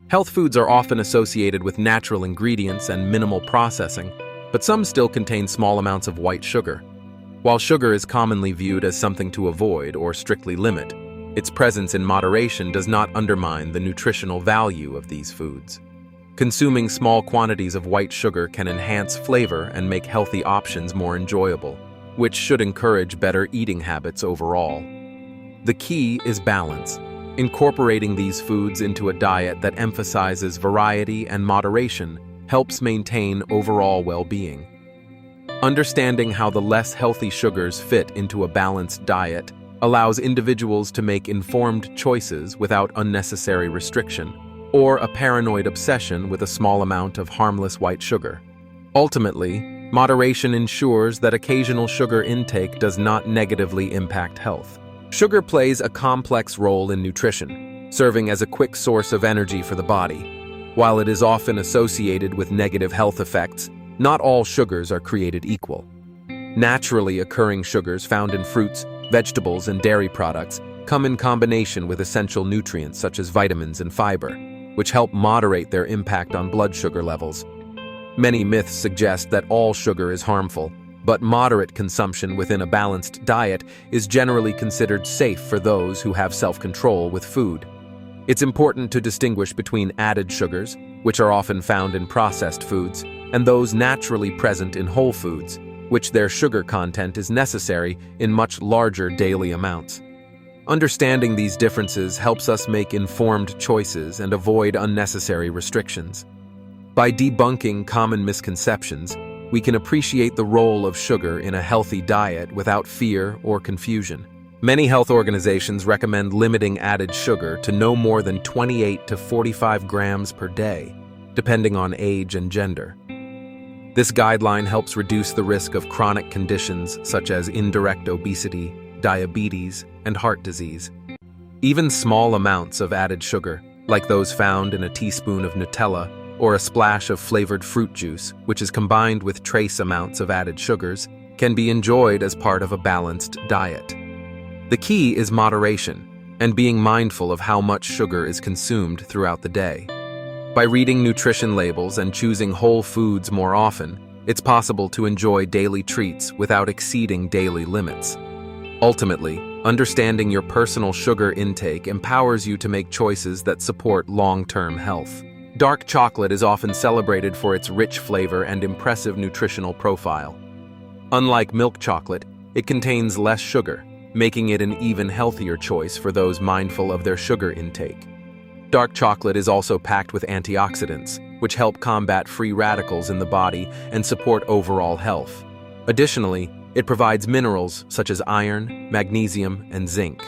Health foods are often associated with natural ingredients and minimal processing, but some still contain small amounts of white sugar. While sugar is commonly viewed as something to avoid or strictly limit, its presence in moderation does not undermine the nutritional value of these foods. Consuming small quantities of white sugar can enhance flavor and make healthy options more enjoyable, which should encourage better eating habits overall. The key is balance. Incorporating these foods into a diet that emphasizes variety and moderation helps maintain overall well-being. Understanding how the less healthy sugars fit into a balanced diet allows individuals to make informed choices without unnecessary restriction or a paranoid obsession with a small amount of harmless white sugar. Ultimately, moderation ensures that occasional sugar intake does not negatively impact health. Sugar plays a complex role in nutrition, serving as a quick source of energy for the body. While it is often associated with negative health effects, not all sugars are created equal. Naturally occurring sugars found in fruits, vegetables, and dairy products come in combination with essential nutrients such as vitamins and fiber, which help moderate their impact on blood sugar levels. Many myths suggest that all sugar is harmful, but moderate consumption within a balanced diet is generally considered safe for those who have self-control with food. It's important to distinguish between added sugars, which are often found in processed foods, and those naturally present in whole foods, which their sugar content is necessary in much larger daily amounts. Understanding these differences helps us make informed choices and avoid unnecessary restrictions. By debunking common misconceptions, we can appreciate the role of sugar in a healthy diet without fear or confusion. Many health organizations recommend limiting added sugar to no more than 28 to 45 grams per day, depending on age and gender. This guideline helps reduce the risk of chronic conditions such as indirect obesity, diabetes, and heart disease. Even small amounts of added sugar, like those found in a teaspoon of Nutella or a splash of flavored fruit juice, which is combined with trace amounts of added sugars, can be enjoyed as part of a balanced diet. The key is moderation and being mindful of how much sugar is consumed throughout the day. By reading nutrition labels and choosing whole foods more often, it's possible to enjoy daily treats without exceeding daily limits. Ultimately, understanding your personal sugar intake empowers you to make choices that support long-term health. Dark chocolate is often celebrated for its rich flavor and impressive nutritional profile. Unlike milk chocolate, it contains less sugar, making it an even healthier choice for those mindful of their sugar intake. Dark chocolate is also packed with antioxidants, which help combat free radicals in the body and support overall health. Additionally, it provides minerals such as iron, magnesium, and zinc.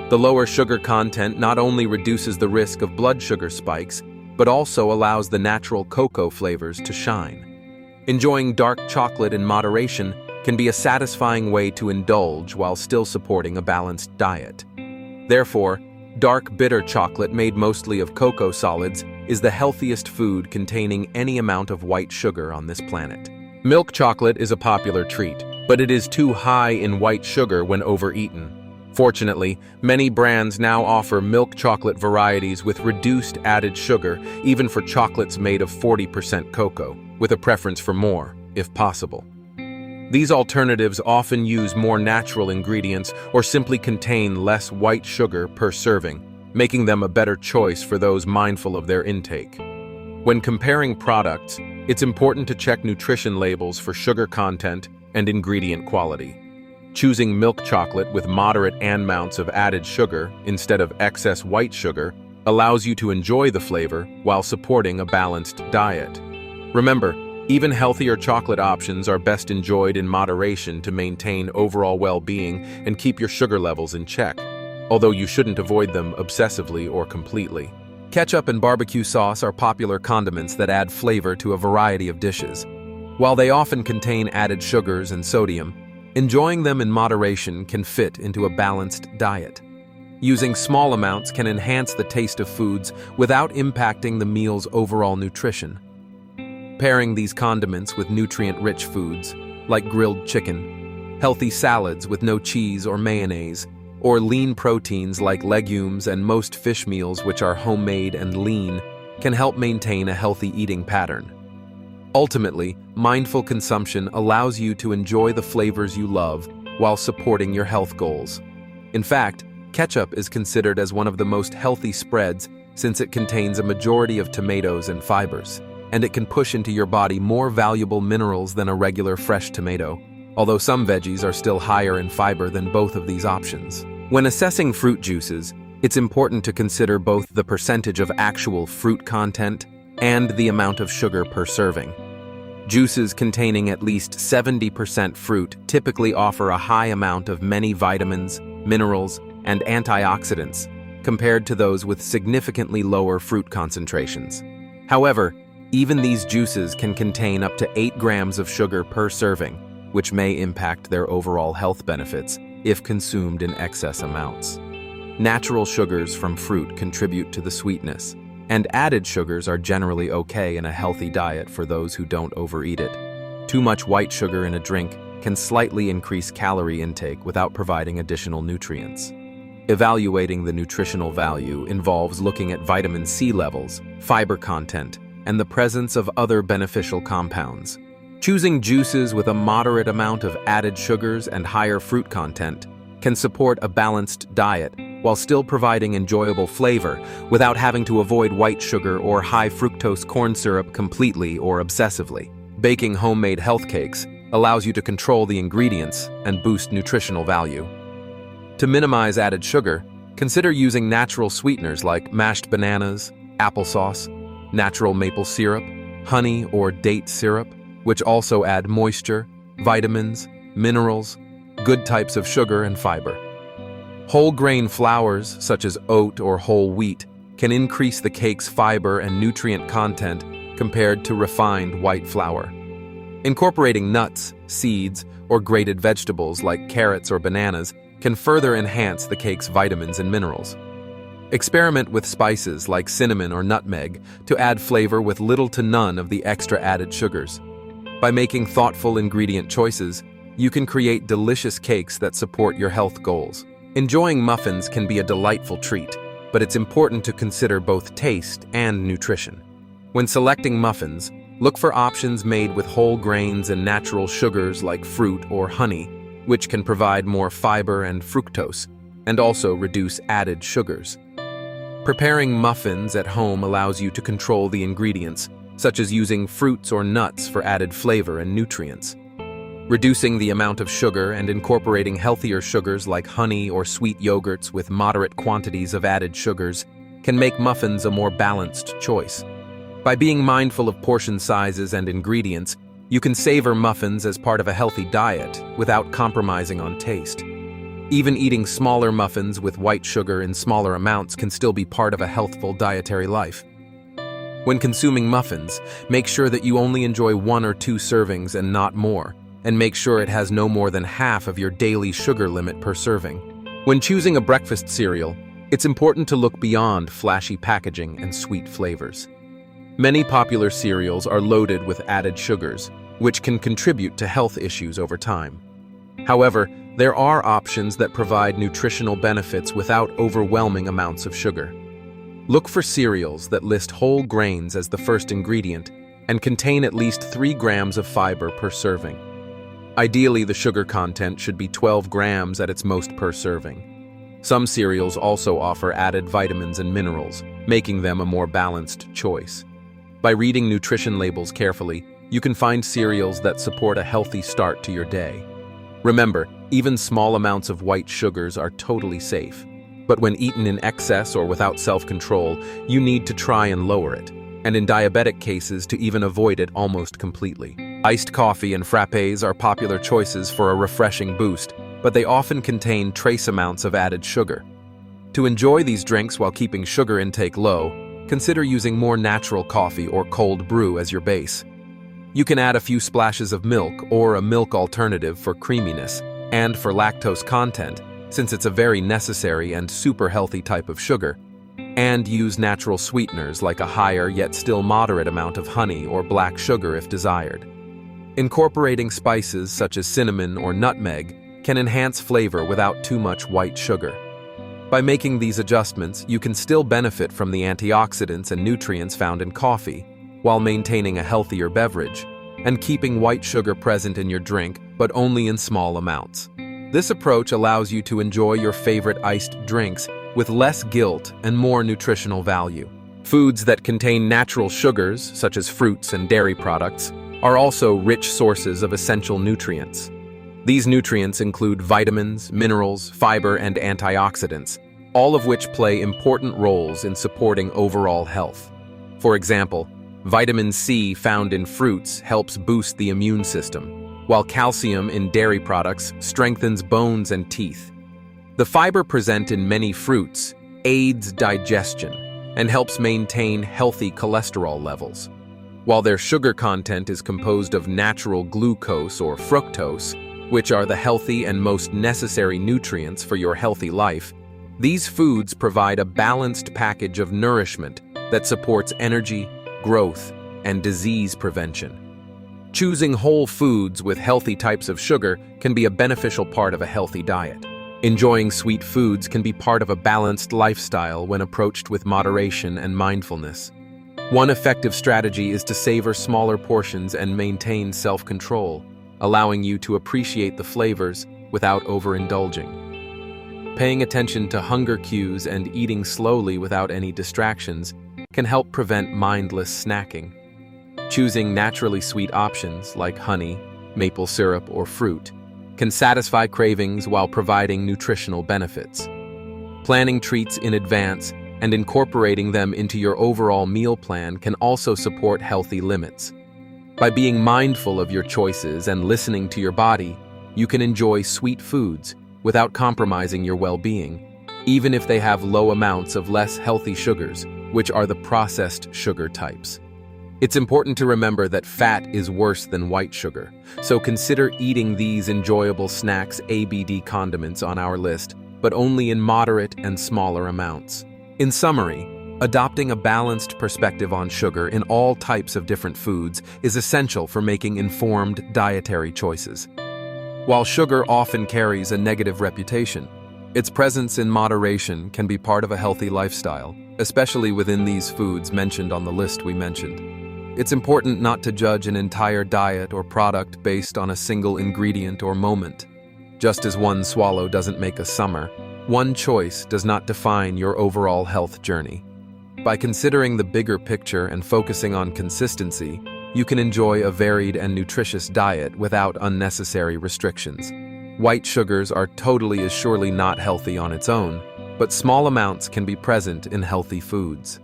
The lower sugar content not only reduces the risk of blood sugar spikes, but also allows the natural cocoa flavors to shine. Enjoying dark chocolate in moderation can be a satisfying way to indulge while still supporting a balanced diet. Therefore, dark bitter chocolate made mostly of cocoa solids is the healthiest food containing any amount of white sugar on this planet. Milk chocolate is a popular treat, but it is too high in white sugar when overeaten. Fortunately, many brands now offer milk chocolate varieties with reduced added sugar, even for chocolates made of 40% cocoa, with a preference for more, if possible. These alternatives often use more natural ingredients or simply contain less white sugar per serving, making them a better choice for those mindful of their intake. When comparing products, it's important to check nutrition labels for sugar content and ingredient quality. Choosing milk chocolate with moderate amounts of added sugar instead of excess white sugar allows you to enjoy the flavor while supporting a balanced diet. Remember, even healthier chocolate options are best enjoyed in moderation to maintain overall well-being and keep your sugar levels in check, although you shouldn't avoid them obsessively or completely. Ketchup and barbecue sauce are popular condiments that add flavor to a variety of dishes. While they often contain added sugars and sodium, enjoying them in moderation can fit into a balanced diet. Using small amounts can enhance the taste of foods without impacting the meal's overall nutrition. Pairing these condiments with nutrient-rich foods, like grilled chicken, healthy salads with no cheese or mayonnaise, or lean proteins like legumes and most fish meals which are homemade and lean, can help maintain a healthy eating pattern. Ultimately, mindful consumption allows you to enjoy the flavors you love while supporting your health goals. In fact, ketchup is considered as one of the most healthy spreads since it contains a majority of tomatoes and fibers, and it can push into your body more valuable minerals than a regular fresh tomato, although some veggies are still higher in fiber than both of these options. When assessing fruit juices, it's important to consider both the percentage of actual fruit content and the amount of sugar per serving. Juices containing at least 70% fruit typically offer a high amount of many vitamins, minerals, and antioxidants compared to those with significantly lower fruit concentrations. However, even these juices can contain up to 8 grams of sugar per serving, which may impact their overall health benefits if consumed in excess amounts. Natural sugars from fruit contribute to the sweetness, and added sugars are generally okay in a healthy diet for those who don't overeat it. Too much white sugar in a drink can slightly increase calorie intake without providing additional nutrients. Evaluating the nutritional value involves looking at vitamin C levels, fiber content, and the presence of other beneficial compounds. Choosing juices with a moderate amount of added sugars and higher fruit content can support a balanced diet while still providing enjoyable flavor without having to avoid white sugar or high fructose corn syrup completely or obsessively. Baking homemade health cakes allows you to control the ingredients and boost nutritional value. To minimize added sugar, consider using natural sweeteners like mashed bananas, applesauce, natural maple syrup, honey or date syrup, which also add moisture, vitamins, minerals, good types of sugar and fiber. Whole grain flours, such as oat or whole wheat, can increase the cake's fiber and nutrient content compared to refined white flour. Incorporating nuts, seeds, or grated vegetables like carrots or bananas can further enhance the cake's vitamins and minerals. Experiment with spices like cinnamon or nutmeg to add flavor with little to none of the extra added sugars. By making thoughtful ingredient choices, you can create delicious cakes that support your health goals. Enjoying muffins can be a delightful treat, but it's important to consider both taste and nutrition. When selecting muffins, look for options made with whole grains and natural sugars like fruit or honey, which can provide more fiber and fructose, and also reduce added sugars. Preparing muffins at home allows you to control the ingredients, such as using fruits or nuts for added flavor and nutrients. Reducing the amount of sugar and incorporating healthier sugars like honey or sweet yogurts with moderate quantities of added sugars can make muffins a more balanced choice. By being mindful of portion sizes and ingredients, you can savor muffins as part of a healthy diet without compromising on taste. Even eating smaller muffins with white sugar in smaller amounts can still be part of a healthful dietary life. When consuming muffins, make sure that you only enjoy 1 or 2 servings and not more, and make sure it has no more than half of your daily sugar limit per serving. When choosing a breakfast cereal, it's important to look beyond flashy packaging and sweet flavors. Many popular cereals are loaded with added sugars, which can contribute to health issues over time. However, there are options that provide nutritional benefits without overwhelming amounts of sugar. Look for cereals that list whole grains as the first ingredient and contain at least 3 grams of fiber per serving. Ideally, the sugar content should be 12 grams at its most per serving. Some cereals also offer added vitamins and minerals, making them a more balanced choice. By reading nutrition labels carefully, you can find cereals that support a healthy start to your day. Remember, even small amounts of white sugars are totally safe. But when eaten in excess or without self-control, you need to try and lower it, and in diabetic cases to even avoid it almost completely. Iced coffee and frappés are popular choices for a refreshing boost, but they often contain trace amounts of added sugar. To enjoy these drinks while keeping sugar intake low, consider using more natural coffee or cold brew as your base. You can add a few splashes of milk or a milk alternative for creaminess, and for lactose content, since it's a very necessary and super healthy type of sugar, and use natural sweeteners like a higher yet still moderate amount of honey or black sugar if desired. Incorporating spices such as cinnamon or nutmeg can enhance flavor without too much white sugar. By making these adjustments, you can still benefit from the antioxidants and nutrients found in coffee, while maintaining a healthier beverage, and keeping white sugar present in your drink, but only in small amounts. This approach allows you to enjoy your favorite iced drinks with less guilt and more nutritional value. Foods that contain natural sugars, such as fruits and dairy products, are also rich sources of essential nutrients. These nutrients include vitamins, minerals, fiber, and antioxidants, all of which play important roles in supporting overall health. For example, vitamin C found in fruits helps boost the immune system, while calcium in dairy products strengthens bones and teeth. The fiber present in many fruits aids digestion and helps maintain healthy cholesterol levels. While their sugar content is composed of natural glucose or fructose, which are the healthy and most necessary nutrients for your healthy life, these foods provide a balanced package of nourishment that supports energy, growth, and disease prevention. Choosing whole foods with healthy types of sugar can be a beneficial part of a healthy diet. Enjoying sweet foods can be part of a balanced lifestyle when approached with moderation and mindfulness. One effective strategy is to savor smaller portions and maintain self-control, allowing you to appreciate the flavors without overindulging. Paying attention to hunger cues and eating slowly without any distractions can help prevent mindless snacking. Choosing naturally sweet options like honey, maple syrup, or fruit can satisfy cravings while providing nutritional benefits. Planning treats in advance and incorporating them into your overall meal plan can also support healthy limits. By being mindful of your choices and listening to your body, you can enjoy sweet foods without compromising your well-being, even if they have low amounts of less healthy sugars, which are the processed sugar types. It's important to remember that fat is worse than white sugar, so consider eating these enjoyable snacks ABD condiments on our list, but only in moderate and smaller amounts. In summary, adopting a balanced perspective on sugar in all types of different foods is essential for making informed dietary choices. While sugar often carries a negative reputation, its presence in moderation can be part of a healthy lifestyle, especially within these foods mentioned on the list we mentioned. It's important not to judge an entire diet or product based on a single ingredient or moment. Just as one swallow doesn't make a summer, one choice does not define your overall health journey. By considering the bigger picture and focusing on consistency, you can enjoy a varied and nutritious diet without unnecessary restrictions. White sugars are totally as surely not healthy on its own, but small amounts can be present in healthy foods.